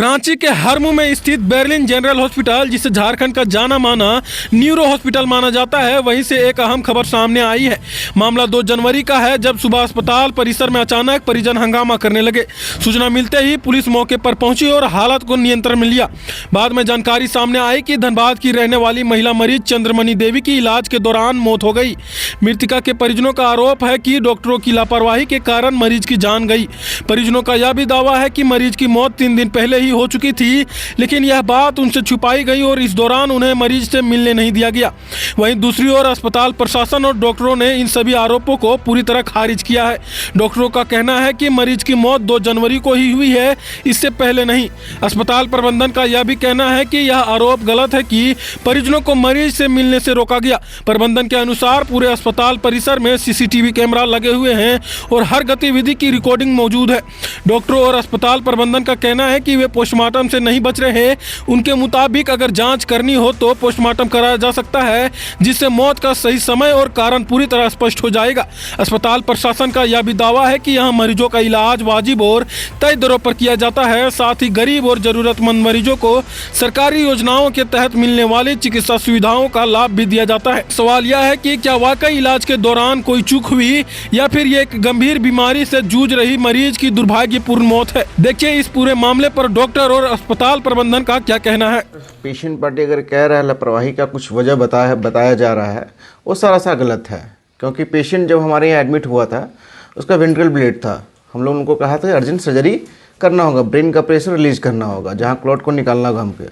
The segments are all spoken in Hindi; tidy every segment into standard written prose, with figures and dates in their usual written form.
रांची के हरमू में स्थित बेरलिन जनरल हॉस्पिटल, जिसे झारखंड का जाना माना न्यूरो हॉस्पिटल माना जाता है, वहीं से एक अहम खबर सामने आई है। मामला 2 जनवरी का है, जब सुबह अस्पताल परिसर में अचानक परिजन हंगामा करने लगे। सूचना मिलते ही पुलिस मौके पर पहुंची और हालत को नियंत्रण में लिया। बाद में जानकारी सामने आई कि धनबाद की रहने वाली महिला मरीज चंद्रमणि देवी की इलाज के दौरान मौत हो गई। मृतका के परिजनों का आरोप है कि डॉक्टरों की लापरवाही के कारण मरीज की जान गई। परिजनों का यह भी दावा है कि मरीज की मौत 3 दिन पहले ही हो चुकी थी, लेकिन यह बात उनसे छुपाई गई और इस दौरान उन्हें मरीज से मिलने नहीं दिया गया। वहीं दूसरी ओर अस्पताल प्रशासन और डॉक्टरों ने इन सभी आरोपों को पूरी तरह खारिज किया है। डॉक्टरों का कहना है कि मरीज की मौत 2 जनवरी को ही हुई है, इससे पहले नहीं। अस्पताल प्रबंधन का यह भी कहना है कि यह आरोप गलत है कि परिजनों को मरीज से मिलने से रोका गया। प्रबंधन के अनुसार पूरे अस्पताल परिसर में CCTV कैमरा लगे हुए हैं और हर गतिविधि की रिकॉर्डिंग मौजूद है। डॉक्टरों और अस्पताल प्रबंधन का कहना है कि वे पोस्टमार्टम से नहीं बच रहे हैं। उनके मुताबिक अगर जांच करनी हो तो पोस्टमार्टम कराया जा सकता है, जिससे मौत का सही समय और कारण पूरी तरह स्पष्ट हो जाएगा। अस्पताल प्रशासन का यह भी दावा है कि यहाँ मरीजों का इलाज वाजिब और तय दरों पर किया जाता है। साथ ही गरीब और जरूरतमंद मरीजों को सरकारी योजनाओं के तहत मिलने वाली चिकित्सा सुविधाओं का लाभ भी दिया जाता है। सवाल यह है कि क्या वाकई इलाज के दौरान कोई चूक हुई या फिर ये एक गंभीर बीमारी से जूझ रही मरीज की दुर्भाग्यपूर्ण मौत है। देखिए इस पूरे मामले पर डॉक्टर और अस्पताल प्रबंधन का क्या कहना है। पेशेंट पार्टी अगर कह रहा है लापरवाही का कुछ वजह बताया जा रहा है, वो सारा गलत है। क्योंकि पेशेंट जब हमारे यहाँ एडमिट हुआ था, उसका वेंट्रल ब्लीड था। हम लोग उनको कहा था अर्जेंट सर्जरी करना होगा, ब्रेन का प्रेशर रिलीज करना होगा, जहाँ क्लॉट को निकालना होगा हमके,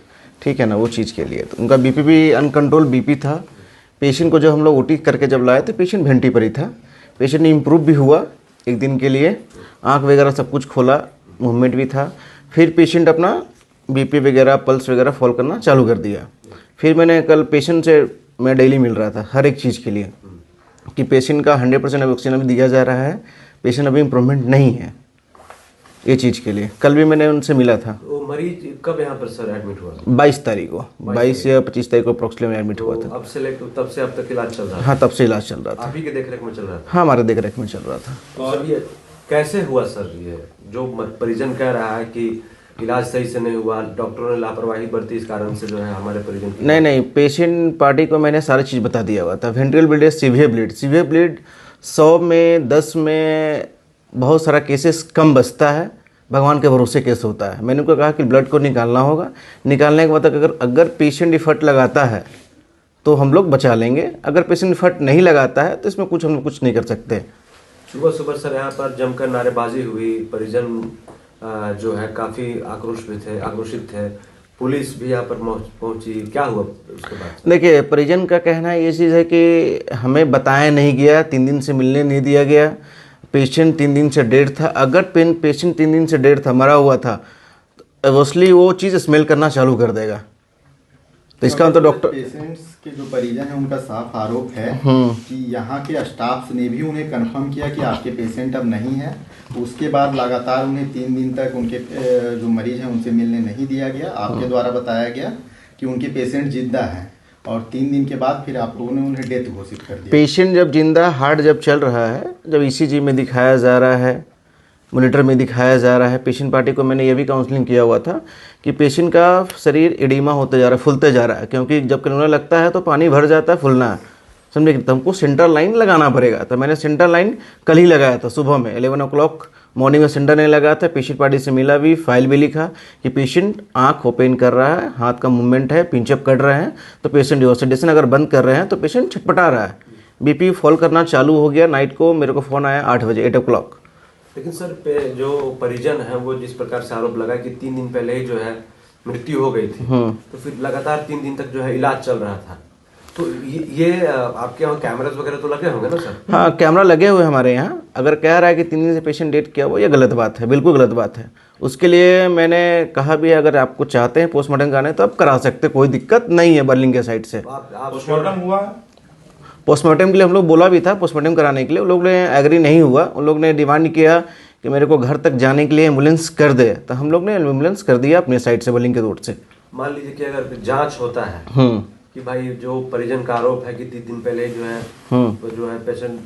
ठीक है ना, वो चीज़ के लिए। तो उनका BP भी अनकंट्रोल BP था। पेशेंट को जब हम लोग OT करके जब लाए तो पेशेंट भेंटी पर ही था। पेशेंट इम्प्रूव भी हुआ 1 दिन के लिए, आँख वगैरह सब कुछ खोला, मूवमेंट भी था। फिर पेशेंट अपना BP वगैरह पल्स वगैरह फॉलो करना चालू कर दिया। फिर मैंने कल पेशेंट से मैं डेली मिल रहा था हर एक चीज़ के लिए कि पेशेंट का 100% ऑक्सीजन अभी दिया जा रहा है, पेशेंट अभी इम्प्रूवमेंट नहीं है, ये चीज़ के लिए कल भी मैंने उनसे मिला था। वो मरीज कब यहाँ पर सर एडमिट हुआ? 22 तारीख को, 22 या 25 तारीख को अप्रोक्सीमेटली एडमिट हुआ था। अब से लेकर तब से अब तक इलाज चल रहा है? हाँ, तब से इलाज चल रहा था। आप ही के देखरेख में चल रहा था? हाँ, हमारे देखरेख में चल रहा था। और ये कैसे हुआ सर? ये जो परिजन कह रहा है कि इलाज सही से नहीं हुआ, डॉक्टरों ने लापरवाही बरती, इस कारण से जो है हमारे परिजन नहीं, पेशेंट पार्टी को मैंने सारी चीज़ बता दिया हुआ था। वेंट्रल ब्लीड, सीवियर ब्लीड 100 में 10 में बहुत सारा केसेस कम बचता है, भगवान के भरोसे केस होता है। मैंने उनको कहा कि ब्लड को निकालना होगा, निकालने के बाद अगर पेशेंट इफर्ट लगाता है तो हम लोग बचा लेंगे, अगर पेशेंट इफर्ट नहीं लगाता है तो इसमें हम लोग कुछ नहीं कर सकते। सुबह सर यहाँ पर जमकर नारेबाजी हुई, परिजन जो है काफी आक्रोशित थे, पुलिस भी यहाँ पर पहुंची, क्या हुआ उसके बाद? देखिए, परिजन का कहना ये चीज़ है कि हमें बताया नहीं गया, 3 दिन से मिलने नहीं दिया गया, पेशेंट 3 दिन से डेड था। अगर पेशेंट 3 दिन से डेड था, मरा हुआ था, ऑब्वियसली वो चीज़ स्मेल करना चालू कर देगा। तो इसका मतलब डॉक्टर पेशेंट्स के जो परिजन है उनका साफ आरोप है कि यहाँ के स्टाफ ने भी उन्हें कंफर्म किया कि आपके पेशेंट अब नहीं है। उसके बाद लगातार उन्हें 3 दिन तक उनके जो मरीज हैं उनसे मिलने नहीं दिया गया। आपके द्वारा बताया गया कि उनके पेशेंट जिंदा हैं और 3 दिन के बाद फिर आप लोगों ने उन्हें डेथ घोषित कर दिया। पेशेंट जब जिंदा, हार्ट जब चल रहा है, जब ECG में दिखाया जा रहा है, मॉनिटर में दिखाया जा रहा है, पेशेंट पार्टी को मैंने ये भी काउंसलिंग किया हुआ था कि पेशेंट का शरीर एडिमा होते जा रहा है, फूलते जा रहा है, क्योंकि जब कैनुला लगता है तो पानी भर जाता है, फूलना है, समझे। तो हमको सेंट्रल लाइन लगाना पड़ेगा। तो मैंने सेंट्रल लाइन कल ही लगाया था सुबह में 11 o'clock मॉर्निंग में सेंटर नहीं लगाया था। पेशेंट पार्टी से मिला भी, फाइल भी लिखा कि पेशेंट आँख ओपन कर रहा है, हाथ का मूवमेंट है, पिंचअप कर रहे हैं, तो पेशेंट ऑक्सीडेशन अगर बंद कर रहे हैं तो पेशेंट छटपटा रहा है। BP फॉल करना चालू हो गया। नाइट को मेरे को फ़ोन आया 8 बजे, 8 o'clock। लेकिन सर जो परिजन है वो जिस प्रकार से आरोप लगा कि 3 दिन पहले ही जो है मृत्यु हो गई थी, तो फिर लगातार 3 दिन तक जो है इलाज चल रहा था, तो ये आपके यहाँ कैमरास वगैरह तो लगे होंगे ना सर? हाँ, कैमरा लगे हुए हमारे यहाँ। अगर कह रहा है कि 3 दिन से पेशेंट डेट किया, वो ये गलत बात है, बिल्कुल गलत बात है। उसके लिए मैंने कहा भी अगर आपको चाहते हैं पोस्टमार्टम कराने तो आप करा सकते, कोई दिक्कत नहीं है। बर्लिंग के साइड से पोस्टमार्टम हुआ, पोस्टमार्टम के लिए हम लोग बोला भी था, पोस्टमार्टम कराने के लिए उन लोग ने एग्री नहीं हुआ। उन लोग ने डिमांड किया कि मेरे को घर तक जाने के लिए एम्बुलेंस कर दे, तो हम लोग ने एम्बुलेंस कर दिया अपने साइड से, बर्लिंग के रोड से। मान लीजिए कि अगर जांच होता है कि भाई जो परिजन का आरोप है कि 3 दिन पहले जो है तो जो है पेशेंट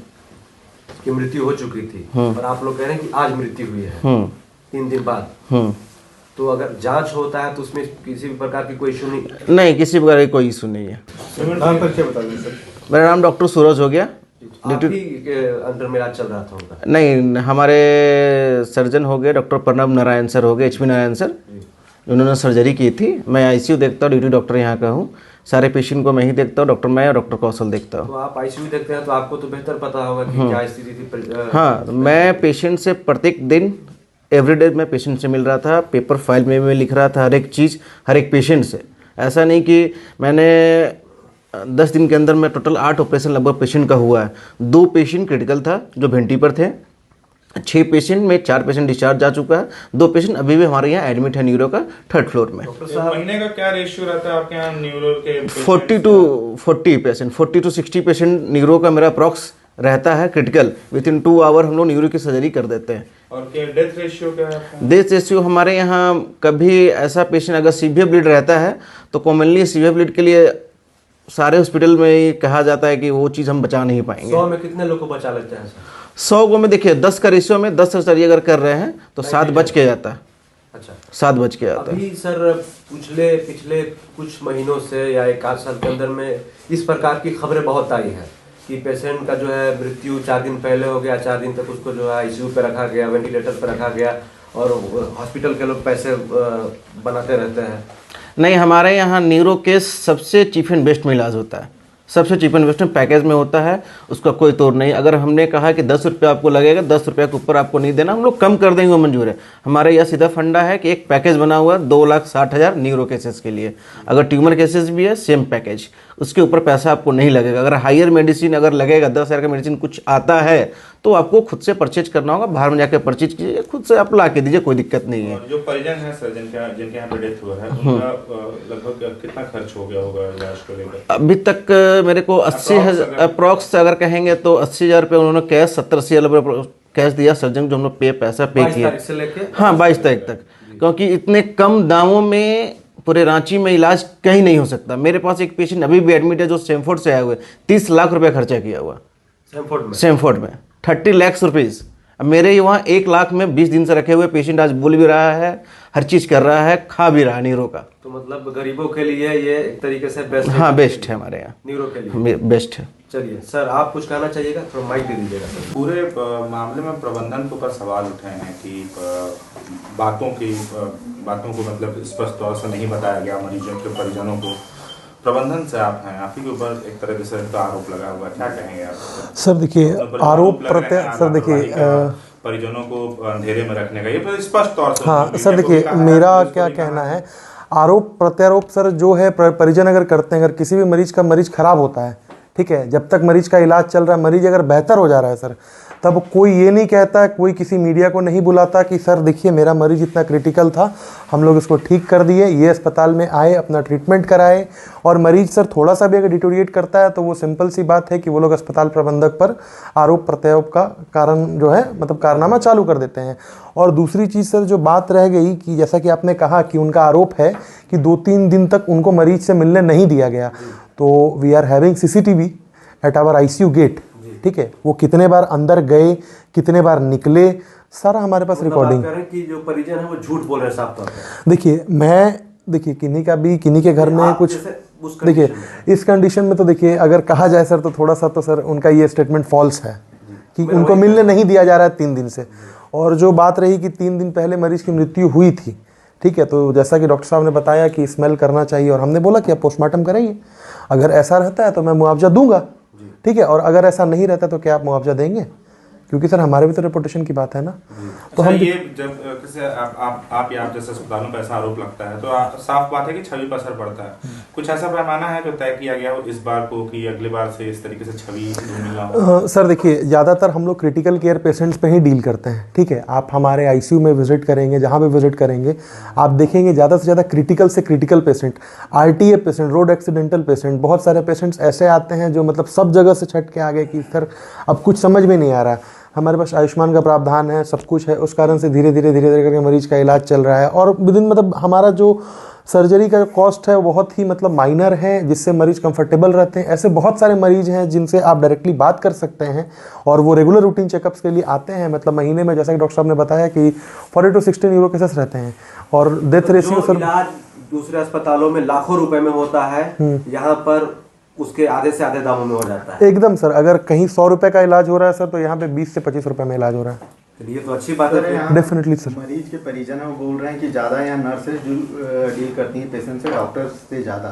की मृत्यु हो चुकी थी, और आप लोग कह रहे हैं कि आज मृत्यु हुई है 3 दिन बाद, तो अगर जांच होता है तो उसमें किसी भी प्रकार की कोई इशू नहीं? नहीं, किसी प्रकार की कोई इशू नहीं है। नाम पर क्या बता दें सर? मेरा नाम डॉक्टर सूरज हो गया। आप ही के अंडर में इलाज चल रहा था उनका? नहीं, हमारे सर्जन हो गए डॉक्टर प्रणब नारायण सर हो गए, HP नारायण सर, उन्होंने सर्जरी की थी। मैं ICU देखता हूँ, ड्यूटी डॉक्टर यहाँ का हूँ। सारे पेशेंट को मैं ही देखता हूँ, डॉक्टर मैं और डॉक्टर कौशल देखता हूँ। तो आप ICU देखते हैं तो आपको तो बेहतर पता होगा कि क्या स्थिति थी। हाँ, मैं पेशेंट से प्रत्येक दिन एवरीडे मैं पेशेंट से मिल रहा था, पेपर फाइल में मैं लिख रहा था हर एक चीज़, हर एक पेशेंट से। ऐसा नहीं कि मैंने 10 दिन के अंदर में टोटल 8 ऑपरेशन लगभग पेशेंट का हुआ है। 2 पेशेंट क्रिटिकल था जो वेंटी पर थे, 6 पेशेंट में 4 पेशेंट डिस्चार्ज जा चुका है, 2 पेशेंट अभी भी हमारे यहाँ एडमिट है न्यूरो का 3rd फ्लोर में। महीने का क्या रेशियो रहता है आपके यहाँ न्यूरो के? 40 to 40 patient, 40 to 60 patient neuro का मेरा अप्रॉक्स रहता है क्रिटिकल। विद इन 2 आवर हम लोग न्यूरो की सर्जरी कर देते हैं। और डेथ रेशियो क्या है? डेथ रेशियो हमारे यहाँ कभी ऐसा पेशेंट अगर सीवियर ब्लीड रहता है तो कॉमनली सीवियर ब्लीड के लिए सारे हॉस्पिटल में ही कहा जाता है कि वो चीज़ हम बचा नहीं पाएंगे। 100 में कितने लोग को बचा लेते हैं सर? 100 को में देखिए 10 का रेशियो में 10 सर्जरी अगर कर रहे हैं तो 7 बच के जाता है। अच्छा, 7 बच के जाता है। अभी सर पिछले कुछ महीनों से या 1 साल के अंदर में इस प्रकार की खबरें बहुत आई हैं कि पेशेंट का जो है मृत्यु 4 दिन पहले हो गया, 4 दिन तक उसको जो है ICU पे रखा गया, वेंटिलेटर पे रखा गया, और हॉस्पिटल के लोग पैसे बनाते रहते हैं। नहीं, हमारे यहाँ न्यूरो केस सबसे चीप एंड बेस्ट में इलाज होता है, सबसे चीप एंड बेस्ट में पैकेज में होता है, उसका कोई तोड़ नहीं। अगर हमने कहा कि 10 रुपये आपको लगेगा, 10 रुपये के ऊपर आपको नहीं देना, हम लोग कम कर देंगे, वो मंजूर है। हमारे यहाँ सीधा फंडा है कि एक पैकेज बना हुआ है 2,60,000 न्यूरो केसेस के लिए। अगर ट्यूमर केसेस भी है सेम पैकेज, उसके ऊपर पैसा आपको नहीं लगेगा। अगर हायर मेडिसिन अगर लगेगा, 10,000 का मेडिसिन कुछ आता है तो आपको खुद से परचेज करना होगा, बाहर में जाकर परचेज कीजिए, खुद से आप ला के दीजिए, कोई दिक्कत नहीं है। जो परिजन है सर जिनके यहाँ पे डेथ हुआ है, उनका लगभग कितना खर्च हो गया होगा इलाज को लेकर? अभी तक मेरे को 80,000 अप्रॉक्स अगर कहेंगे तो 80,000 रुपये उन्होंने कैश, 70-80,000 रुपये कैश दिया सर्जन, जो हम लोग पैसा पे किया। हाँ, 22 तारीख तक, क्योंकि इतने कम दामों में पूरे रांची में इलाज कहीं नहीं हो सकता। मेरे पास एक पेशेंट अभी भी एडमिट है जो सेमफोर्ड से आए हुए, 30 लाख रुपए खर्चा किया हुआ सेमफोर्ड में 30 लाख रुपीज़। अब मेरे ही वहाँ 1 लाख में 20 दिन से रखे हुए पेशेंट आज बोल भी रहा है, हर चीज़ कर रहा है, खा भी रहा है न्यूरो का। तो मतलब गरीबों के लिए ये एक तरीके से बेस्ट है। हाँ, बेस्ट है हमारे यहाँ, न्यूरो के लिए बेस्ट है। चलिए सर, आप कुछ कहना चाहिएगा, थोड़ा माइक दे दीजिएगा सर। पूरे मामले में प्रबंधन के ऊपर सवाल उठे हैं कि बातों को मतलब स्पष्ट तौर से नहीं बताया गया मरीजों के परिजनों को। प्रबंधन से आप हैं, आप ही के ऊपर एक तरह से आरोप लगा हुआ, क्या कहेंगे आप? सर देखिए, आरोप सर देखिए परिजनों को अंधेरे में रखने का, ये तो स्पष्ट तौर से। हाँ सर देखिए, मेरा क्या कहना है, आरोप प्रत्यारोप सर जो है परिजन अगर करते हैं, अगर किसी भी मरीज खराब होता है, ठीक है, जब तक मरीज का इलाज चल रहा है, मरीज अगर बेहतर हो जा रहा है सर, तब कोई ये नहीं कहता है, कोई किसी मीडिया को नहीं बुलाता कि सर देखिए मेरा मरीज इतना क्रिटिकल था, हम लोग इसको ठीक कर दिए, ये अस्पताल में आए, अपना ट्रीटमेंट कराए। और मरीज सर थोड़ा सा भी अगर डिटोरिएट करता है तो वो सिंपल सी बात है कि वो लोग अस्पताल प्रबंधक पर आरोप प्रत्यारोप का कारण जो है मतलब कारनामा चालू कर देते हैं। और दूसरी चीज़ सर जो बात रह गई कि जैसा कि आपने कहा कि उनका आरोप है कि 2-3 दिन तक उनको मरीज से मिलने नहीं दिया गया, तो we are having CCTV at our ICU gate, ठीक है, वो कितने बार अंदर गए, कितने बार निकले, सारा हमारे पास रिकॉर्डिंग। कि जो परिजन है वो झूठ बोल रहे हैं साफ तौर पे। देखिए किन्हीं के घर में कुछ, देखिए इस कंडीशन में तो देखिए अगर कहा जाए सर तो थोड़ा सा तो सर उनका ये स्टेटमेंट फॉल्स है कि उनको मिलने नहीं दिया जा रहा है 3 दिन से। और जो बात रही कि 3 दिन पहले मरीज की मृत्यु हुई थी, ठीक है, तो जैसा कि डॉक्टर साहब ने बताया कि स्मेल करना चाहिए, और हमने बोला कि आप पोस्टमार्टम कराइए, अगर ऐसा रहता है तो मैं मुआवजा दूंगा, ठीक है, और अगर ऐसा नहीं रहता तो क्या आप मुआवजा देंगे? क्योंकि सर हमारे भी तो रेपुटेशन की बात है ना। तो हम ये जब किसी आप या आप जैसे अस्पतालों पर ऐसा आरोप लगता है तो साफ बात है कि छवि पर असर पड़ता है। कुछ ऐसा पैमाना है जो तय किया गया हो इस बार को कि अगली बार से इस तरीके से छवि मिलना हो? सर देखिए, ज़्यादातर हम लोग क्रिटिकल केयर पेशेंट्स पे ही डील करते हैं, ठीक है। आप हमारे ICU में विजिट करेंगे, जहाँ पे विजिट करेंगे आप देखेंगे ज़्यादा से ज़्यादा क्रिटिकल से critical patient, RTA patient, road accidental patient, बहुत सारे पेशेंट्स ऐसे आते हैं जो मतलब सब जगह से छट के आ गए कि सर अब कुछ समझ में नहीं आ रहा। हमारे पास आयुष्मान का प्रावधान है, सब कुछ है, उस कारण से धीरे धीरे करके मरीज का इलाज चल रहा है। और विदिन मतलब हमारा जो सर्जरी का जो कॉस्ट है वो बहुत ही मतलब माइनर है, जिससे मरीज कंफर्टेबल रहते हैं। ऐसे बहुत सारे मरीज हैं जिनसे आप डायरेक्टली बात कर सकते हैं और वो रेगुलर रूटीन चेकअप्स के लिए आते हैं। मतलब महीने में, जैसा कि डॉक्टर साहब ने बताया कि 40 to 16 यूरो केसेस रहते हैं। और डेथ रेशियो जो इलाज दूसरे अस्पतालों में लाखों रुपए में होता है, यहाँ पर उसके आधे से आधे दामों में हो जाता है। एकदम सर, अगर कहीं 100 रुपए का इलाज हो रहा है सर, तो यहाँ पे 20 से 25 रुपए में इलाज हो रहा है। ये तो अच्छी बात है। यहाँ डेफिनेटली सर। मरीज के परिजन हैं, वो बोल रहे हैं कि ज़्यादा यहाँ नर्सेज डील करती हैं पेशेंट से, डॉक्टर्स से ज़्यादा।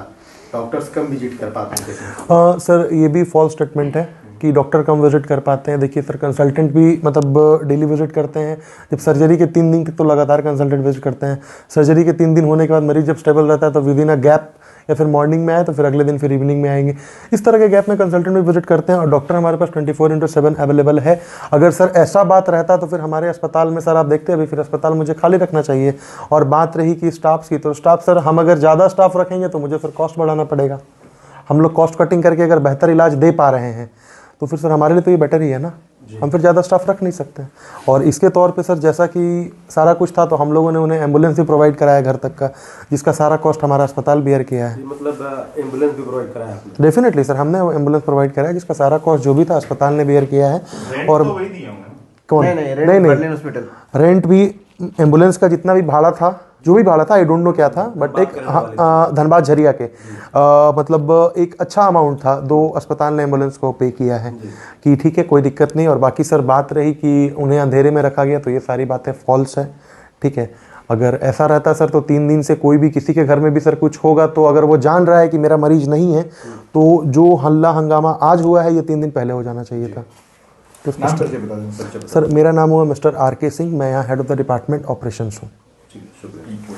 डॉक्टर्स कम विजिट कर पाते हैं पेशेंट। सर ये भी फॉल्स स्टेटमेंट है कि डॉक्टर कम विजिट कर पाते हैं। देखिए सर, कंसल्टेंट भी मतलब डेली विजिट करते हैं। जब सर्जरी के 3 दिन तक तो लगातार कंसल्टेंट विजिट करते हैं। सर्जरी के 3 दिन होने के बाद मरीज जब स्टेबल रहता है तो विदिन अ गैप, या फिर मॉर्निंग में आए तो फिर अगले दिन फिर इवनिंग में आएंगे। इस तरह के गैप में कंसल्टेंट भी विजिट करते हैं और डॉक्टर हमारे पास 24/7 अवेलेबल है। अगर सर ऐसा बात रहता तो फिर हमारे अस्पताल में सर आप देखते हैं अभी फिर अस्पताल मुझे खाली रखना चाहिए। और बात रही कि स्टाफ्स की, तो स्टाफ सर हम अगर ज़्यादा स्टाफ रखेंगे तो मुझे फिर कॉस्ट बढ़ाना पड़ेगा। हम लोग कॉस्ट कटिंग करके अगर बेहतर इलाज दे पा रहे हैं तो फिर सर हमारे लिए तो ये बेटर ही है ना। हम फिर ज़्यादा स्टाफ रख नहीं सकते। और इसके तौर पे सर जैसा कि सारा कुछ था तो हम लोगों ने उन्हें एम्बुलेंस भी प्रोवाइड कराया घर तक का, जिसका सारा कॉस्ट हमारा अस्पताल बियर किया है। मतलब एम्बुलेंस भी प्रोवाइड कराया आपने? डेफिनेटली सर, हमने एम्बुलेंस प्रोवाइड कराया जिसका सारा कॉस्ट जो भी था अस्पताल ने बियर किया है। और वही दिए होंगे। कौन? नहीं, बर्लिन हॉस्पिटल। रेंट भी, एम्बुलेंस का जितना भी भाड़ा था, जो भी भाड़ा था, आई डोंट नो क्या था, बट एक धनबाद झरिया के मतलब एक अच्छा अमाउंट था। 2 अस्पताल ने एम्बुलेंस को पे किया है कि ठीक है कोई दिक्कत नहीं। और बाकी सर बात रही कि उन्हें अंधेरे में रखा गया, तो ये सारी बातें फॉल्स है। ठीक है, अगर ऐसा रहता सर तो 3 दिन से कोई भी किसी के घर में भी सर कुछ होगा तो अगर वो जान रहा है कि मेरा मरीज नहीं है तो जो हल्ला हंगामा आज हुआ है ये 3 दिन पहले हो जाना चाहिए था। तो नाम करके बता दें सर। सर मेरा नाम हुआ मिस्टर RK सिंह, मैं यहाँ head of the department operations हूँ। शुक्रिया।